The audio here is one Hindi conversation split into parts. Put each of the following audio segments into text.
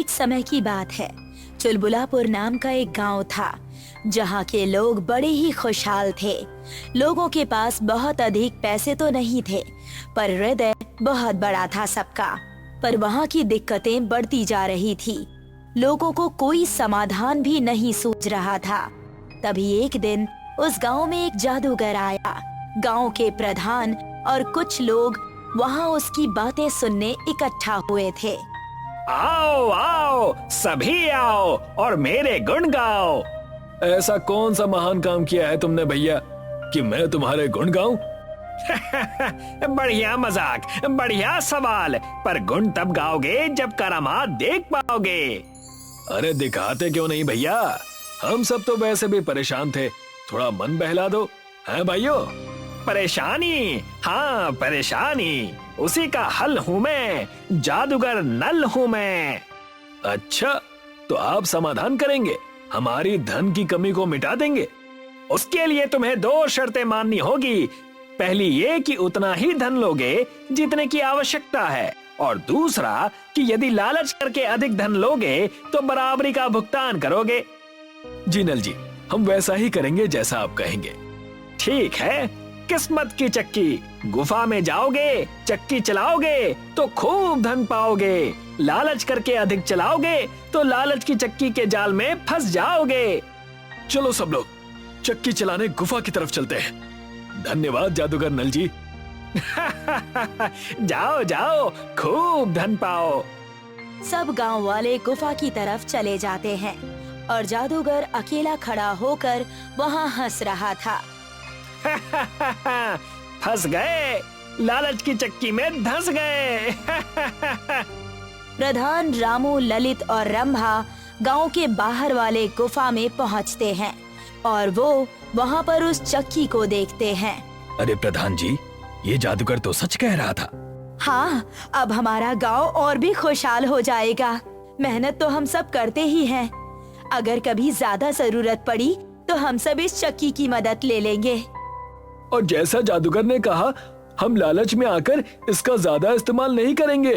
एक समय की बात है। चुलबुलापुर नाम का एक गांव था, जहां के लोग बड़े ही खुशहाल थे। लोगों के पास बहुत अधिक पैसे तो नहीं थे, पर हृदय बहुत बड़ा था सबका। पर वहां की दिक्कतें बढ़ती जा रही थी। लोगों को कोई समाधान भी नहीं सूझ रहा था। तभी एक दिन उस गांव में एक जादूगर आया। गांव के प्रधान और कुछ लोग वहां उसकी बातें सुनने इकट्ठा हुए थे। आओ आओ, सभी आओ और मेरे गुण गाओ। ऐसा कौन सा महान काम किया है तुमने भैया कि मैं तुम्हारे गुण गाऊं? बढ़िया मजाक, बढ़िया सवाल, पर गुण तब गाओगे जब करामात देख पाओगे। अरे दिखाते क्यों नहीं भैया? हम सब तो वैसे भी परेशान थे, थोड़ा मन बहला दो, हैं भाइयों? परेशानी? हाँ परेशानी, उसी का हल हूँ मैं, जादूगर नल हूँ मैं। अच्छा, तो आप समाधान करेंगे, हमारी धन की कमी को मिटा देंगे? उसके लिए तुम्हें 2 शर्तें माननी होगी। पहली ये कि उतना ही धन लोगे जितने की आवश्यकता है, और दूसरा कि यदि लालच करके अधिक धन लोगे तो बराबरी का भुगतान करोगे। जी नल जी, हम वैसा ही करेंगे जैसा आप कहेंगे। ठीक है, किस्मत की चक्की, गुफा में जाओगे, चक्की चलाओगे तो खूब धन पाओगे। लालच करके अधिक चलाओगे तो लालच की चक्की के जाल में फंस जाओगे। चलो सब लोग चक्की चलाने गुफा की तरफ चलते हैं। धन्यवाद जादूगर नल जी। जाओ जाओ, खूब धन पाओ। सब गांव वाले गुफा की तरफ चले जाते हैं और जादूगर अकेला खड़ा होकर वहां हंस रहा था। फंस गए, लालच की चक्की में धंस गए। प्रधान रामू, ललित और रंभा गांव के बाहर वाले गुफा में पहुंचते हैं और वो वहां पर उस चक्की को देखते हैं। अरे प्रधान जी, ये जादूगर तो सच कह रहा था। हाँ, अब हमारा गांव और भी खुशहाल हो जाएगा। मेहनत तो हम सब करते ही हैं। अगर कभी ज्यादा जरूरत पड़ी तो हम सब इस चक्की की मदद ले लेंगे। और जैसा जादूगर ने कहा, हम लालच में आकर इसका ज्यादा इस्तेमाल नहीं करेंगे।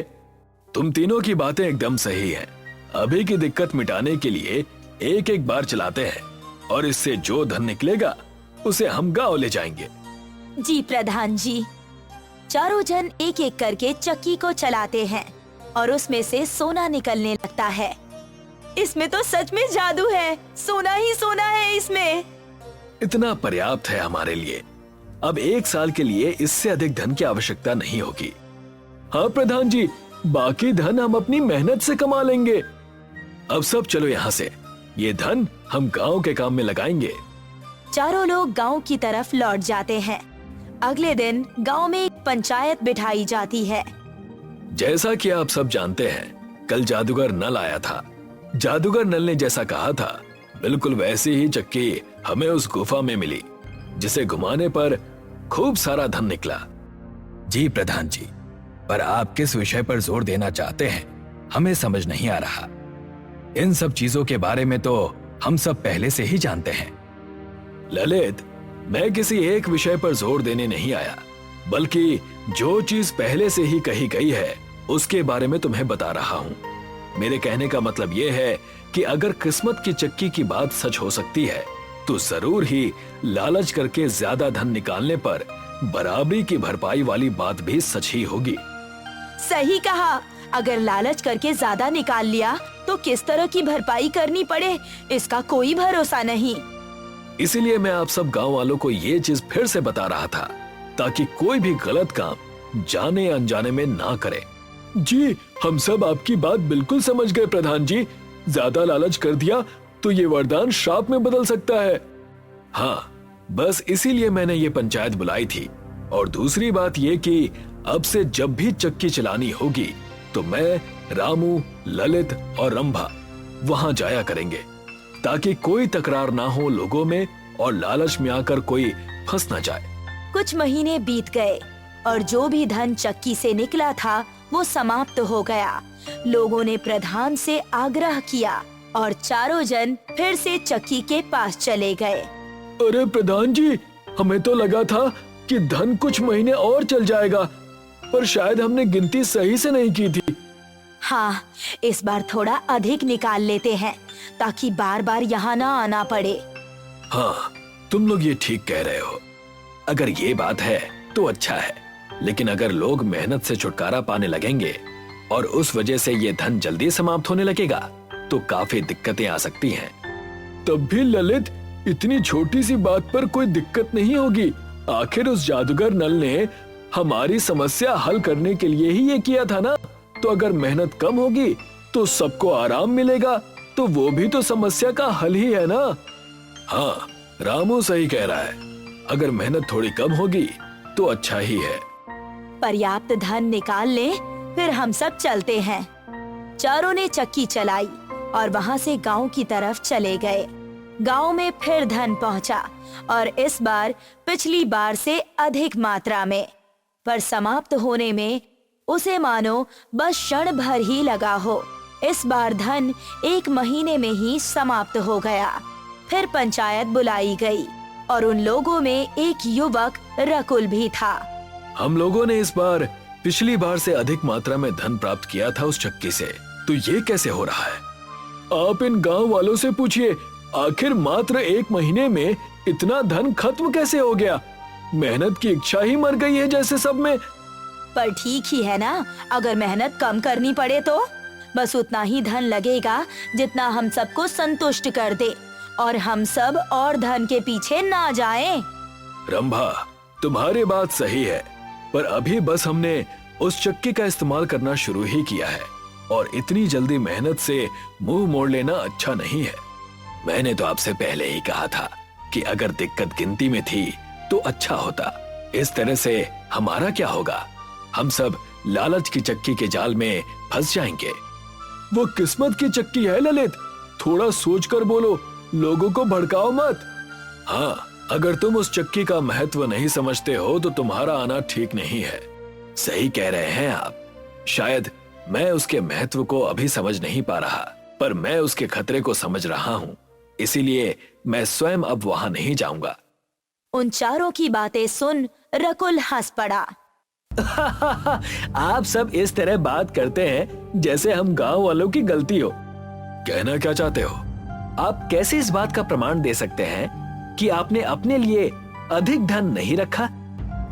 तुम तीनों की बातें एकदम सही हैं। अभी की दिक्कत मिटाने के लिए एक एक बार चलाते हैं और इससे जो धन निकलेगा उसे हम गांव ले जाएंगे। जी प्रधान जी। चारों जन एक एक करके चक्की को चलाते हैं और उसमें से सोना निकलने लगता है। इसमें तो सच में जादू है, सोना ही सोना है इसमें। इतना पर्याप्त है हमारे लिए। अब 1 साल के लिए इससे अधिक धन की आवश्यकता नहीं होगी। हाँ प्रधान जी, बाकी धन हम अपनी मेहनत से कमा लेंगे। अब सब चलो यहाँ से, ये धन हम गांव के काम में लगाएंगे। चारों लोग गांव की तरफ लौट जाते हैं। अगले दिन गांव में एक पंचायत बिठाई जाती है। जैसा कि आप सब जानते हैं, कल जादूगर नल आया था। जादूगर नल ने जैसा कहा था, बिल्कुल वैसी ही चक्की हमें उस गुफा में मिली, जिसे घुमाने पर खूब सारा धन निकला। जी प्रधान जी, पर आप किस विषय पर जोर देना चाहते हैं, हमें समझ नहीं आ रहा। इन सब चीजों के बारे में तो हम सब पहले से ही जानते हैं। ललित, मैं किसी एक विषय पर जोर देने नहीं आया, बल्कि जो चीज पहले से ही कही गई है उसके बारे में तुम्हें बता रहा हूँ। मेरे कहने का मतलब यह है कि अगर किस्मत की चक्की की बात सच हो सकती है, तो जरूर ही लालच करके ज्यादा धन निकालने पर बराबरी की भरपाई वाली बात भी सच ही होगी। सही कहा। अगर लालच करके ज्यादा निकाल लिया तो किस तरह की भरपाई करनी पड़े, इसका कोई भरोसा नहीं। इसीलिए मैं आप सब गांव वालों को ये चीज फिर से बता रहा था, ताकि कोई भी गलत काम जाने अनजाने में ना करे। जी, हम सब आपकी बात बिल्कुल समझ गए प्रधान जी। ज्यादा लालच कर दिया तो ये वरदान श्राप में बदल सकता है। हाँ, बस इसीलिए मैंने ये पंचायत बुलाई थी। और दूसरी बात ये कि अब से जब भी चक्की चलानी होगी तो मैं, रामू, ललित और रंभा वहां जाया करेंगे, ताकि कोई तकरार ना हो लोगों में और लालच में आकर कोई फंस ना जाए। कुछ महीने बीत गए और जो भी धन चक्की से निकला था वो समाप्त हो गया। लोगों ने प्रधान से आग्रह किया और चारों जन फिर से चक्की के पास चले गए। अरे प्रधान जी, हमें तो लगा था कि धन कुछ महीने और चल जाएगा, पर शायद हमने गिनती सही से नहीं की थी। हाँ, इस बार थोड़ा अधिक निकाल लेते हैं ताकि बार बार यहाँ ना आना पड़े। हाँ, तुम लोग ये ठीक कह रहे हो। अगर ये बात है तो अच्छा है, लेकिन अगर लोग मेहनत से छुटकारा पाने लगेंगे और उस वजह से ये धन जल्दी समाप्त होने लगेगा तो काफी दिक्कतें आ सकती हैं। तब भी ललित, इतनी छोटी सी बात पर कोई दिक्कत नहीं होगी। आखिर उस जादूगर नल ने हमारी समस्या हल करने के लिए ही ये किया था ना। तो अगर मेहनत कम होगी तो सबको आराम मिलेगा, तो वो भी तो समस्या का हल ही है ना। हाँ, रामू सही कह रहा है। अगर मेहनत थोड़ी कम होगी तो अच्छा ही है। पर्याप्त धन निकाल लें, फिर हम सब चलते हैं। चारों ने चक्की चलाई और वहाँ से गांव की तरफ चले गए। गांव में फिर धन पहुँचा और इस बार पिछली बार से अधिक मात्रा में, पर समाप्त होने में उसे मानो बस क्षण भर ही लगा हो। इस बार धन 1 महीने में ही समाप्त हो गया। फिर पंचायत बुलाई गई और उन लोगों में एक युवक रकुल भी था। हम लोगों ने इस बार पिछली बार से अधिक मात्रा में धन प्राप्त किया था उस चक्की से, तो ये कैसे हो रहा है? आप इन गांव वालों से पूछिए, आखिर मात्र 1 महीने में इतना धन खत्म कैसे हो गया? मेहनत की इच्छा ही मर गई है जैसे सब में। पर ठीक ही है ना, अगर मेहनत कम करनी पड़े तो बस उतना ही धन लगेगा जितना हम सबको संतुष्ट कर दे और हम सब और धन के पीछे ना जाएं। रंभा, तुम्हारी बात सही है, पर अभी बस हमने उस चक्की का इस्तेमाल करना शुरू ही किया है और इतनी जल्दी मेहनत से मुंह मोड़ लेना अच्छा नहीं है। मैंने तो आपसे पहले ही कहा था कि अगर दिक्कत गिनती में थी तो अच्छा होता। इस तरह से हमारा क्या होगा? हम सब लालच की चक्की के जाल में फंस जाएंगे। वो किस्मत की चक्की है ललित, थोड़ा सोचकर बोलो, लोगों को भड़काओ मत। हाँ, अगर तुम उस चक्की का महत्व नहीं समझते हो तो तुम्हारा आना ठीक नहीं है। सही कह रहे हैं आप। शायद मैं उसके महत्व को अभी समझ नहीं पा रहा, पर मैं उसके खतरे को समझ रहा हूँ, इसीलिए मैं स्वयं अब वहां नहीं जाऊंगा। उन चारों की बातें सुन रकुल हंस पड़ा। आप सब इस तरह बात करते हैं जैसे हम गांव वालों की गलती हो। कहना क्या चाहते हो? आप कैसे इस बात का प्रमाण दे सकते हैं कि आपने अपने लिए अधिक धन नहीं रखा?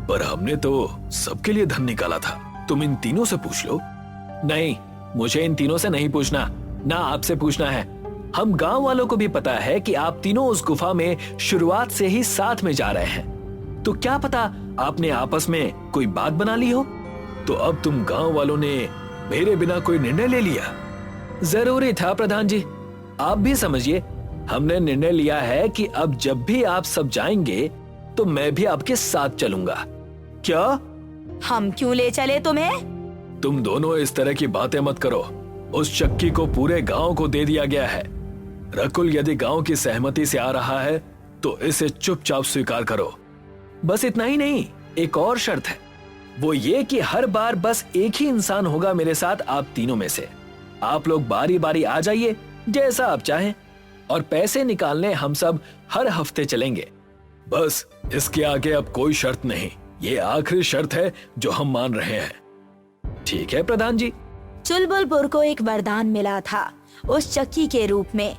पर हमने तो सबके लिए धन निकाला था। तुम इन तीनों से पूछ लो। नहीं, मुझे इन तीनों से नहीं पूछना, ना आपसे पूछना है। हम गांव वालों को भी पता है कि आप तीनों उस गुफा में शुरुआत से ही साथ में जा रहे हैं। तो क्या पता आपने आपस में कोई बात बना ली हो? तो अब तुम गांव वालों ने मेरे बिना कोई निर्णय ले लिया? जरूरी था प्रधान जी। आप भी समझिए, हमने निर्णय लिया है कि अब जब भी आप सब जाएंगे तो मैं भी आपके साथ चलूंगा। क्या? हम क्यों ले चले तुम्हें? तुम दोनों इस तरह की बातें मत करो। उस चक्की को पूरे गांव को दे दिया गया है। रकुल यदि गांव की सहमति से आ रहा है तो इसे चुपचाप स्वीकार करो। बस इतना ही नहीं, एक और शर्त है। वो ये कि हर बार बस एक ही इंसान होगा मेरे साथ आप तीनों में से। आप लोग बारी बारी आ जाइए जैसा आप चाहें, और पैसे निकालने हम सब हर हफ्ते चलेंगे। बस इसके आगे अब कोई शर्त नहीं। ये आखिरी शर्त है जो हम मान रहे हैं। ठीक है प्रधान जी। चुलबुलपुर को एक वरदान मिला था उस चक्की के रूप में,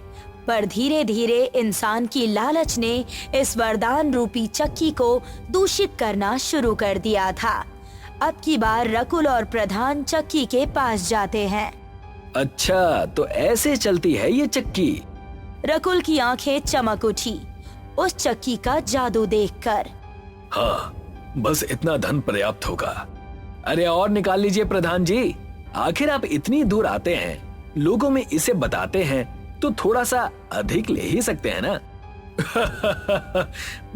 पर धीरे धीरे इंसान की लालच ने इस वरदान रूपी चक्की को दूषित करना शुरू कर दिया था। अब की बार रकुल और प्रधान चक्की के पास जाते हैं। अच्छा, तो ऐसे चलती है ये चक्की? रकुल की आंखें चमक उठी उस चक्की का जादू देखकर। हाँ, बस इतना धन पर्याप्त होगा। अरे और निकाल लीजिए प्रधान जी। आखिर आप इतनी दूर आते हैं, लोगों में इसे बताते हैं, तो थोड़ा सा अधिक ले ही सकते हैं ना।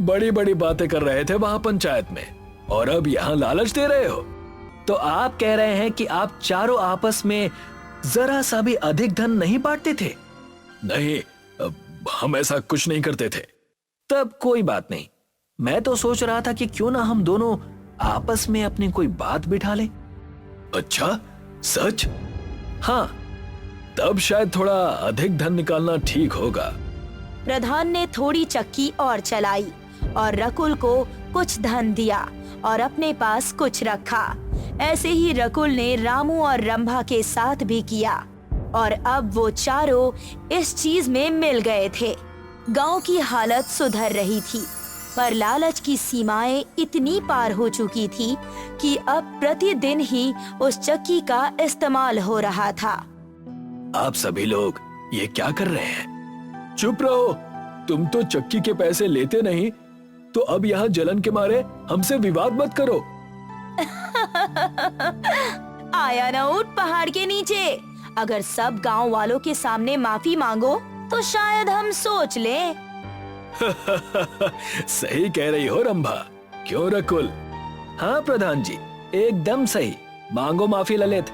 बड़ी बड़ी बातें कर रहे थे वहां पंचायत में, और अब यहाँ लालच दे रहे हो? तो आप कह रहे हैं कि आप चारों आपस में जरा सा भी अधिक धन नहीं बांटते थे? नहीं, हम ऐसा कुछ नहीं करते थे। तब कोई बात नहीं। मैं तो सोच रहा था कि क्यों ना हम दोनों आपस में अपनी कोई बात बिठा लें। अच्छा, सच? हाँ। तब शायद थोड़ा अधिक धन निकालना ठीक होगा। प्रधान ने थोड़ी चक्की और चलाई और रकुल को कुछ धन दिया और अपने पास कुछ रखा। ऐसे ही रकुल ने रामू और रंभा के साथ भी किया और अब वो चारों इस चीज में मिल गए थे। गांव की हालत सुधर रही थी, पर लालच की सीमाएं इतनी पार हो चुकी थी कि अब प्रतिदिन ही उस चक्की का इस्तेमाल हो रहा था। आप सभी लोग ये क्या कर रहे हैं? चुप रहो, तुम तो चक्की के पैसे लेते नहीं, तो अब यहाँ जलन के मारे हमसे विवाद मत करो। आया ना ऊंट पहाड़ के नीचे। अगर सब गांव वालों के सामने माफी मांगो तो शायद हम सोच लें। सही कह रही हो रंभा, क्यों रकुल? हाँ प्रधान जी, एकदम सही। मांगो माफी ललित।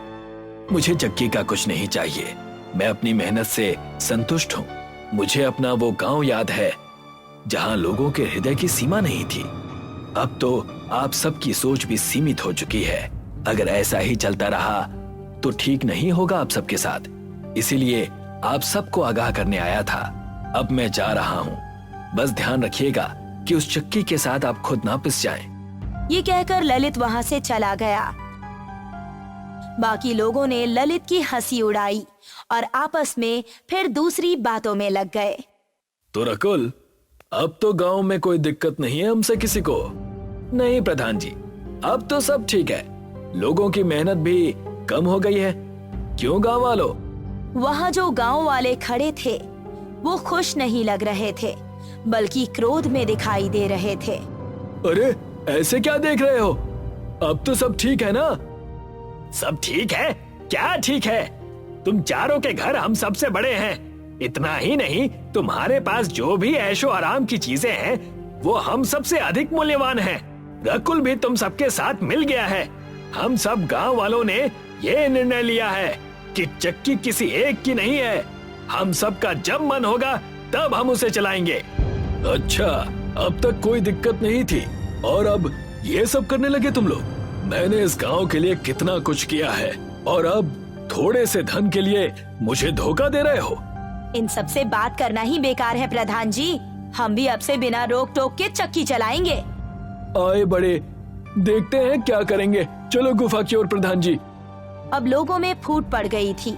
मुझे चक्की का कुछ नहीं चाहिए, मैं अपनी मेहनत से संतुष्ट हूँ। मुझे अपना वो गांव याद है जहाँ लोगों के हृदय की सीमा नहीं थी। अब तो आप सबकी सोच भी सीमित हो चुकी है। अगर ऐसा ही चलता रहा तो ठीक नहीं होगा आप सबके साथ। इसीलिए आप सबको आगाह करने आया था। अब मैं जा रहा हूँ, बस ध्यान रखिएगा कि उस चक्की के साथ आप खुद ना पिस जाएं। ये कहकर ललित वहाँ से चला गया। बाकी लोगों ने ललित की हंसी उड़ाई और आपस में फिर दूसरी बातों में लग गए। तो रकुल, अब तो गांव में कोई दिक्कत नहीं है हमसे किसी को? नहीं प्रधान जी, अब तो सब ठीक है। लोगों की मेहनत भी कम हो गई है। क्यों गांव वालों? वहाँ जो गांव वाले खड़े थे वो खुश नहीं लग रहे थे, बल्कि क्रोध में दिखाई दे रहे थे। अरे ऐसे क्या देख रहे हो? अब तो सब ठीक है ना? सब ठीक है? क्या ठीक है? तुम चारों के घर हम सबसे बड़े हैं। इतना ही नहीं, तुम्हारे पास जो भी ऐशो आराम की चीजें हैं वो हम सबसे अधिक मूल्यवान हैं। रकुल भी तुम सबके साथ मिल गया है। हम सब गांव वालों ने ये निर्णय लिया है कि चक्की किसी एक की नहीं है। हम सबका जब मन होगा तब हम उसे चलाएंगे। अच्छा, अब तक कोई दिक्कत नहीं थी और अब ये सब करने लगे तुम लोग? मैंने इस गांव के लिए कितना कुछ किया है और अब थोड़े से धन के लिए मुझे धोखा दे रहे हो? इन सब से बात करना ही बेकार है प्रधान जी। हम भी अब से बिना रोक टोक के चक्की चलाएंगे। आए बड़े, देखते हैं क्या करेंगे। चलो गुफा की ओर प्रधान जी। अब लोगों में फूट पड़ गई थी।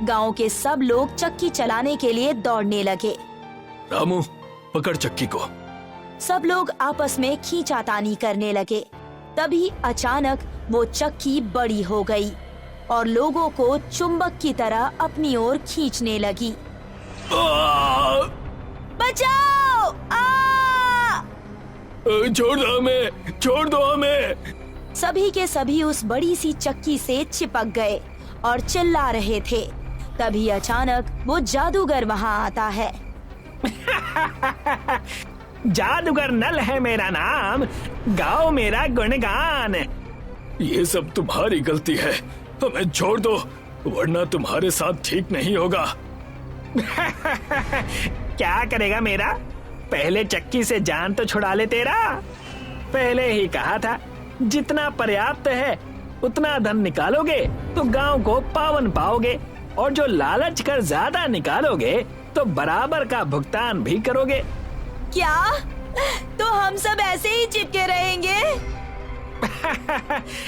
गांव के सब लोग चक्की चलाने के लिए दौड़ने लगे। रामू, पकड़ चक्की को। सब लोग आपस में खींचातानी करने लगे। तभी अचानक वो चक्की बड़ी हो गई और लोगों को चुंबक की तरह अपनी ओर खींचने लगी। बचाओ! छोड़ दो हमें, छोड़ दो हमें। सभी के सभी उस बड़ी सी चक्की से चिपक गए और चिल्ला रहे थे। तभी अचानक वो जादूगर वहाँ आता है। जादूगर नल है मेरा नाम, गाओ मेरा गुणगान। ये सब तुम्हारी गलती है, हमें छोड़ दो वरना तुम्हारे साथ ठीक नहीं होगा। क्या करेगा मेरा? पहले चक्की से जान तो छुड़ा ले तेरा। पहले ही कहा था, जितना पर्याप्त है उतना धन निकालोगे तो गांव को पावन पाओगे, और जो लालच कर ज्यादा निकालोगे तो बराबर का भुगतान भी करोगे। क्या? तो हम सब ऐसे ही चिपके रहेंगे?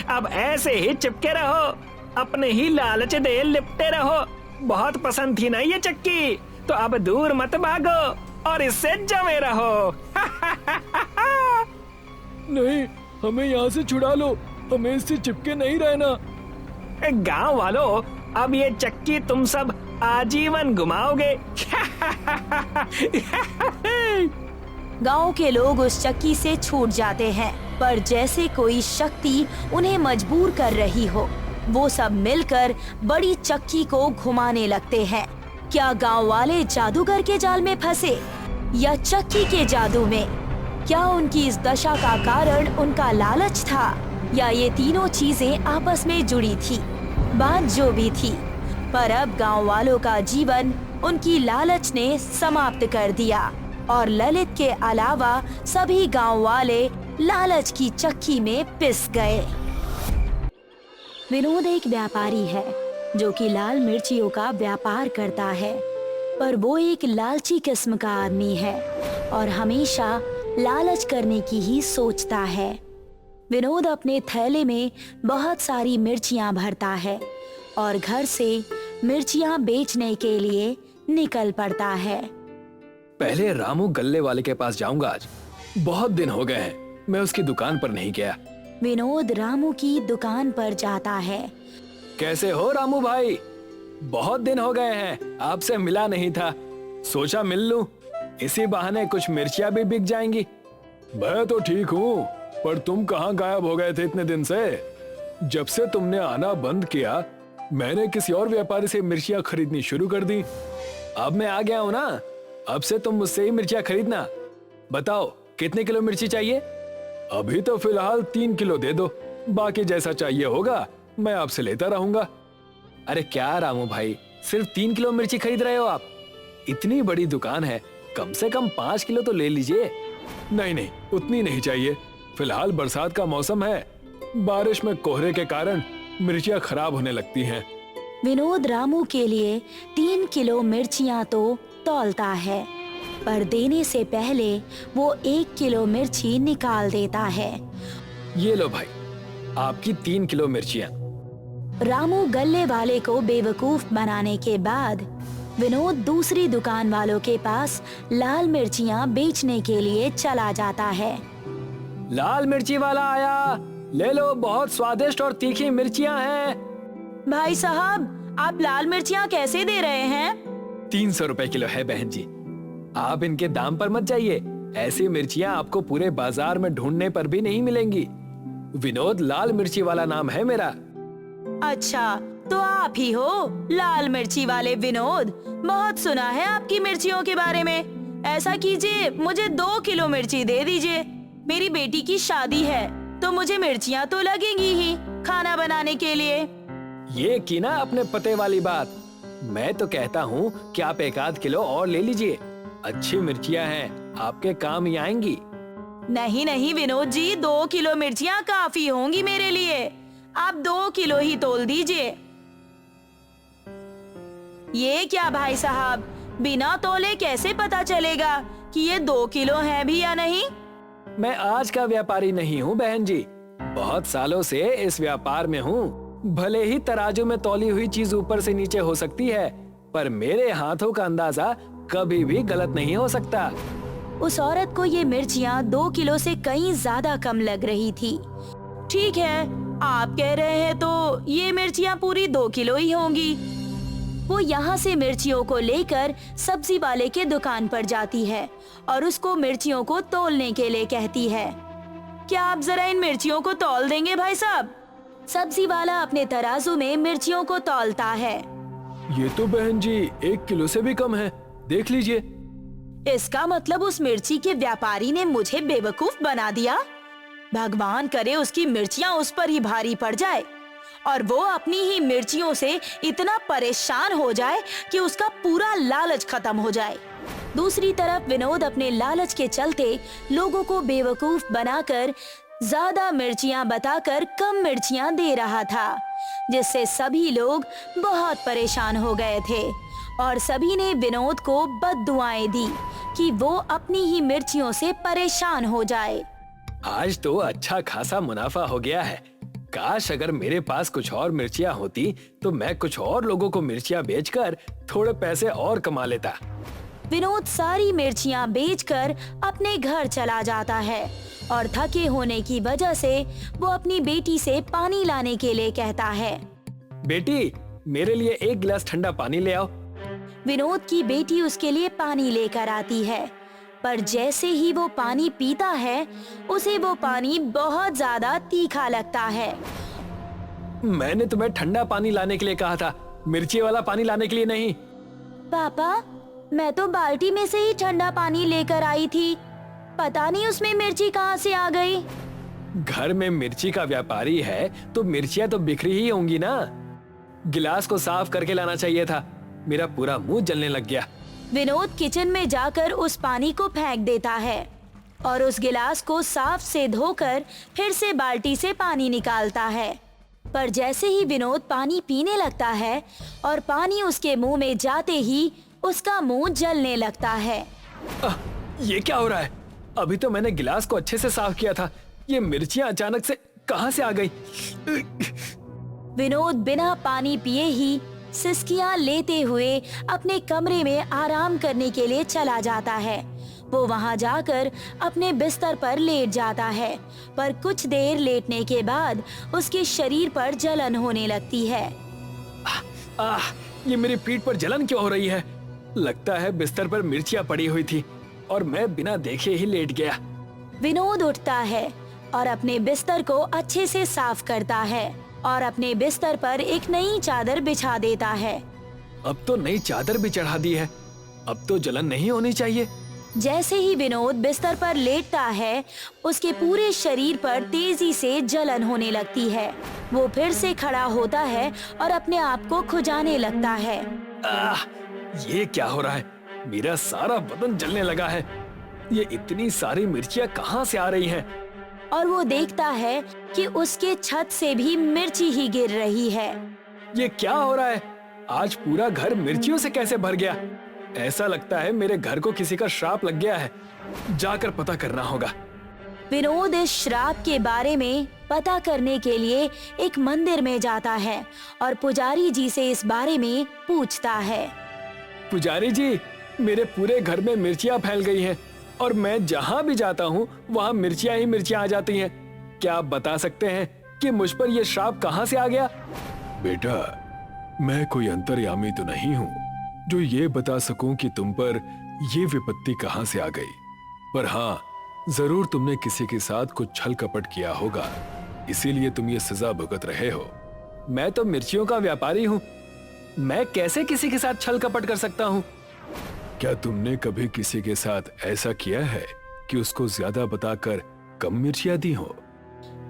अब ऐसे ही चिपके रहो, अपने ही लालच दे लिपटे रहो। बहुत पसंद थी ना ये चक्की, तो अब दूर मत भागो और इससे जमे रहो। नहीं, हमें यहाँ से छुड़ा लो, हमें इससे चिपके नहीं रहना। गांव वालों, अब ये चक्की तुम सब आजीवन घुमाओगे। गांव के लोग उस चक्की से छूट जाते हैं, पर जैसे कोई शक्ति उन्हें मजबूर कर रही हो, वो सब मिलकर बड़ी चक्की को घुमाने लगते हैं। क्या गांव वाले जादूगर के जाल में फंसे या चक्की के जादू में? क्या उनकी इस दशा का कारण उनका लालच था या ये तीनों चीजें आपस में जुड़ी थी? बात जो भी थी, पर अब गांव वालों का जीवन उनकी लालच ने समाप्त कर दिया और ललित के अलावा सभी गांव वाले लालच की चक्की में पिस गए। विनोद एक व्यापारी है जो कि लाल मिर्चियों का व्यापार करता है, पर वो एक लालची किस्म का आदमी है और हमेशा लालच करने की ही सोचता है। विनोद अपने थैले में बहुत सारी मिर्चियां भरता है और घर से मिर्चियां बेचने के लिए निकल पड़ता है। पहले रामू गल्ले वाले के पास जाऊंगा आज। बहुत दिन हो गए हैं मैं उसकी दुकान पर नहीं गया। विनोद रामू की दुकान पर जाता है। कैसे हो रामू भाई? बहुत दिन हो गए हैं, आपसे मिला नहीं था, सोचा मिल लूं। इसी बहाने कुछ मिर्चियां भी बिक जाएंगी। मैं तो ठीक हूँ, पर तुम कहाँ गायब हो गए थे इतने दिन से? जब से तुमने आना बंद किया मैंने किसी और व्यापारी से मिर्चियां खरीदनी शुरू कर दी। अब मैं आ गया हूँ ना, अब से तुम मुझसे ही मिर्चियां खरीदना। बताओ कितने किलो मिर्ची चाहिए? अभी तो फिलहाल 3 किलो दे दो, बाकी जैसा चाहिए होगा मैं आपसे लेता रहूंगा। अरे क्या रामू भाई, सिर्फ 3 किलो मिर्ची खरीद रहे हो आप? इतनी बड़ी दुकान है, कम से कम 5 किलो तो ले लीजिए। नहीं नहीं, उतनी नहीं चाहिए। फिलहाल बरसात का मौसम है, बारिश में कोहरे के कारण मिर्चियां खराब होने लगती हैं। विनोद रामू के लिए 3 किलो मिर्चियां तो तौलता है, पर देने से पहले वो 1 किलो मिर्ची निकाल देता है। ये लो भाई, आपकी 3 किलो मिर्चियां। रामू गल्ले वाले को बेवकूफ बनाने के बाद विनोद दूसरी दुकान वालों के पास लाल मिर्चियां बेचने के लिए चला जाता है। लाल मिर्ची वाला आया, ले लो, बहुत स्वादिष्ट और तीखी मिर्चियां हैं। भाई साहब, आप लाल मिर्चियां कैसे दे रहे हैं? 300 रुपए किलो है बहन जी। आप इनके दाम पर मत जाइए, ऐसी मिर्चियां आपको पूरे बाजार में ढूंढने पर भी नहीं मिलेंगी। विनोद लाल मिर्ची वाला नाम है मेरा। अच्छा, तो आप ही हो लाल मिर्ची वाले विनोद। बहुत सुना है आपकी मिर्चियों के बारे में। ऐसा कीजिए, मुझे 2 किलो मिर्ची दे दीजिए। मेरी बेटी की शादी है तो मुझे मिर्चियाँ तो लगेंगी ही खाना बनाने के लिए। ये की ना अपने पते वाली बात। मैं तो कहता हूँ कि आप 1 किलो और ले लीजिए। अच्छी मिर्चियाँ हैं, आपके काम ही आएंगी। नहीं नहीं विनोद जी, 2 किलो मिर्चियाँ काफी होंगी मेरे लिए। आप 2 किलो ही तोल दीजिए। ये क्या भाई साहब, बिना तोले कैसे पता चलेगा कि ये 2 किलो है भी या नहीं? मैं आज का व्यापारी नहीं हूँ बहन जी, बहुत सालों से इस व्यापार में हूँ। भले ही तराजू में तौली हुई चीज ऊपर से नीचे हो सकती है, पर मेरे हाथों का अंदाजा कभी भी गलत नहीं हो सकता। उस औरत को ये मिर्चियाँ 2 किलो से कहीं ज्यादा कम लग रही थी। ठीक है, आप कह रहे हैं तो ये मिर्चियाँ पूरी 2 किलो ही होंगी। वो यहाँ से मिर्चियों को लेकर सब्जी वाले के दुकान पर जाती है और उसको मिर्चियों को तौलने के लिए कहती है। क्या आप जरा इन मिर्चियों को तौल देंगे भाई साहब? सब्जी वाला अपने तराजू में मिर्चियों को तौलता है। ये तो बहन जी 1 किलो से भी कम है, देख लीजिए। इसका मतलब उस मिर्ची के व्यापारी ने मुझे बेवकूफ बना दिया। भगवान करे उसकी मिर्चियाँ उस पर ही भारी पड़ जाए और वो अपनी ही मिर्चियों से इतना परेशान हो जाए कि उसका पूरा लालच खत्म हो जाए। दूसरी तरफ विनोद अपने लालच के चलते लोगों को बेवकूफ बनाकर ज्यादा मिर्चियाँ बताकर कम मिर्चियाँ दे रहा था, जिससे सभी लोग बहुत परेशान हो गए थे और सभी ने विनोद को बद्दुआएं दी कि वो अपनी ही मिर्चियों से परेशान हो जाए। आज तो अच्छा खासा मुनाफा हो गया है। काश अगर मेरे पास कुछ और मिर्चियाँ होती तो मैं कुछ और लोगों को मिर्चियाँ बेचकर थोड़े पैसे और कमा लेता। विनोद सारी मिर्चियाँ बेचकर अपने घर चला जाता है और थके होने की वजह से वो अपनी बेटी से पानी लाने के लिए कहता है। बेटी, मेरे लिए 1 गिलास ठंडा पानी ले आओ। विनोद की बेटी उसके लिए पानी लेकर आती है, पर जैसे ही वो पानी पीता है उसे वो पानी बहुत ज्यादा तीखा लगता है। मैंने तुम्हें ठंडा पानी लाने के लिए कहा था, मिर्ची वाला पानी लाने के लिए नहीं। पापा, मैं तो बाल्टी में से ही ठंडा पानी लेकर आई थी, पता नहीं उसमें मिर्ची कहाँ से आ गई। घर में मिर्ची का व्यापारी है तो मिर्चियाँ तो बिखरी ही होंगी ना। गिलास को साफ करके लाना चाहिए था। मेरा पूरा मुंह जलने लग गया। विनोद किचन में जाकर उस पानी को फेंक देता है और उस गिलास को साफ से धोकर फिर से बाल्टी से पानी निकालता है। पर जैसे ही विनोद पानी पीने लगता है और पानी उसके मुंह में जाते ही उसका मुंह जलने लगता है। ये क्या हो रहा है? अभी तो मैंने गिलास को अच्छे से साफ किया था, ये मिर्चियाँ अचानक से कहाँ से आ गई? विनोद बिना पानी पिए ही सिसकियां लेते हुए अपने कमरे में आराम करने के लिए चला जाता है। वो वहां जाकर अपने बिस्तर पर लेट जाता है, पर कुछ देर लेटने के बाद उसके शरीर पर जलन होने लगती है। ये मेरी पीठ पर जलन क्यों हो रही है? लगता है बिस्तर पर मिर्चियाँ पड़ी हुई थी और मैं बिना देखे ही लेट गया। विनोद उठता है और अपने बिस्तर को अच्छे से साफ करता है और अपने बिस्तर पर एक नई चादर बिछा देता है। अब तो नई चादर भी चढ़ा दी है, अब तो जलन नहीं होनी चाहिए। जैसे ही विनोद बिस्तर पर लेटता है, उसके पूरे शरीर पर तेजी से जलन होने लगती है। वो फिर से खड़ा होता है और अपने आप को खुजाने लगता है। ये क्या हो रहा है? मेरा सारा बदन जलने लगा है। ये इतनी सारी मिर्चियाँ कहाँ से आ रही हैं? और वो देखता है कि उसके छत से भी मिर्ची ही गिर रही है। ये क्या हो रहा है? आज पूरा घर मिर्चियों से कैसे भर गया? ऐसा लगता है मेरे घर को किसी का श्राप लग गया है। जाकर पता करना होगा। विनोद इस श्राप के बारे में पता करने के लिए एक मंदिर में जाता है और पुजारी जी से इस बारे में पूछता है। पुजारी जी, मेरे पूरे घर में मिर्चियाँ फैल गई हैं और मैं जहाँ भी जाता हूँ वहाँ मिर्चियाँ ही मिर्चियाँ आ जाती हैं। क्या आप बता सकते हैं कि मुझ पर यह श्राप कहाँ से आ गया? बेटा, मैं कोई अंतर्यामी तो नहीं हूँ जो ये बता सकूं कि तुम पर ये विपत्ति कहाँ से आ गई, पर हाँ, जरूर तुमने किसी के साथ कुछ छल कपट किया होगा, इसीलिए तुम ये सजा भुगत रहे हो। मैं तो मिर्चियों का व्यापारी हूँ, मैं कैसे किसी के साथ छल कपट कर सकता हूँ? क्या तुमने कभी किसी के साथ ऐसा किया है कि उसको ज्यादा बताकर कम मिर्चियाँ दी हो?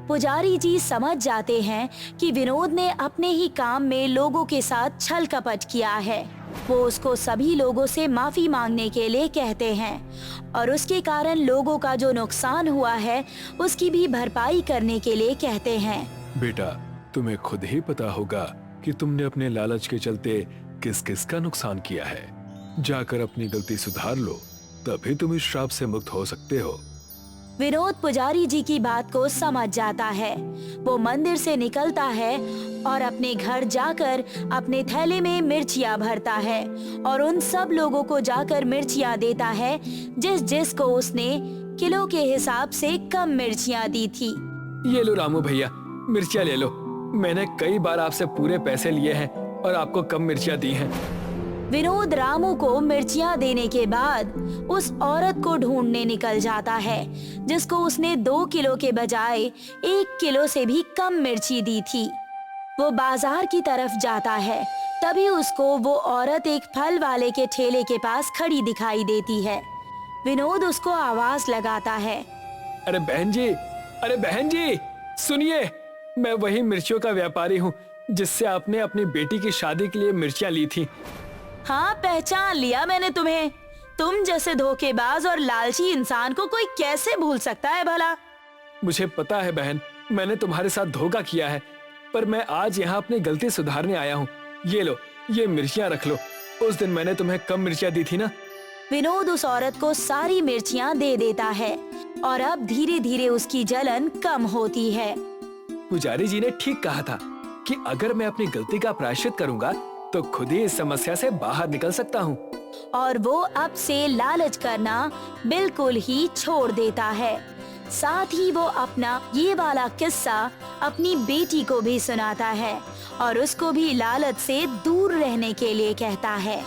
पुजारी जी समझ जाते हैं कि विनोद ने अपने ही काम में लोगों के साथ छल कपट किया है। वो उसको सभी लोगों से माफी मांगने के लिए कहते हैं और उसके कारण लोगों का जो नुकसान हुआ है उसकी भी भरपाई करने के लिए कहते हैं। बेटा, तुम्हें खुद ही पता होगा कि तुमने अपने लालच के चलते किस किस का नुकसान किया है। जाकर अपनी गलती सुधार लो, तभी तुम इस श्राप से मुक्त हो सकते हो। विनोद पुजारी जी की बात को समझ जाता है। वो मंदिर से निकलता है और अपने घर जाकर अपने थैले में मिर्चियाँ भरता है और उन सब लोगों को जाकर मिर्चियाँ देता है जिस जिसको उसने किलो के हिसाब से कम मिर्चियाँ दी थी। ये लो रामू भैया, मिर्चियाँ ले लो। मैंने कई बार आपसे पूरे पैसे लिए हैं और आपको कम मिर्चियाँ दी हैं। विनोद रामू को मिर्चियाँ देने के बाद उस औरत को ढूंढने निकल जाता है जिसको उसने 2 किलो के बजाय 1 किलो से भी कम मिर्ची दी थी। वो बाजार की तरफ जाता है, तभी उसको वो औरत एक फल वाले के ठेले के पास खड़ी दिखाई देती है। विनोद उसको आवाज लगाता है। अरे बहन जी, सुनिए, मैं वही मिर्चियों का व्यापारी हूँ जिससे आपने अपनी बेटी की शादी के लिए मिर्चियाँ ली थी। हाँ, पहचान लिया मैंने तुम्हें। तुम जैसे धोखेबाज और लालची इंसान को कोई कैसे भूल सकता है भला? मुझे पता है बहन, मैंने तुम्हारे साथ धोखा किया है, पर मैं आज यहाँ अपनी गलती सुधारने आया हूँ। ये लो, ये मिर्चियाँ रख लो। उस दिन मैंने तुम्हें कम मिर्चियाँ दी थी ना। विनोद उस औरत को सारी मिर्चियाँ दे देता है और अब धीरे धीरे उसकी जलन कम होती है। पुजारी जी ने ठीक कहा था कि अगर मैं अपनी गलती का प्रायश्चित करूँगा तो खुद ही इस समस्या से बाहर निकल सकता हूँ। और वो अब से लालच करना बिल्कुल ही छोड़ देता है। साथ ही वो अपना ये वाला किस्सा अपनी बेटी को भी सुनाता है और उसको भी लालच से दूर रहने के लिए कहता है।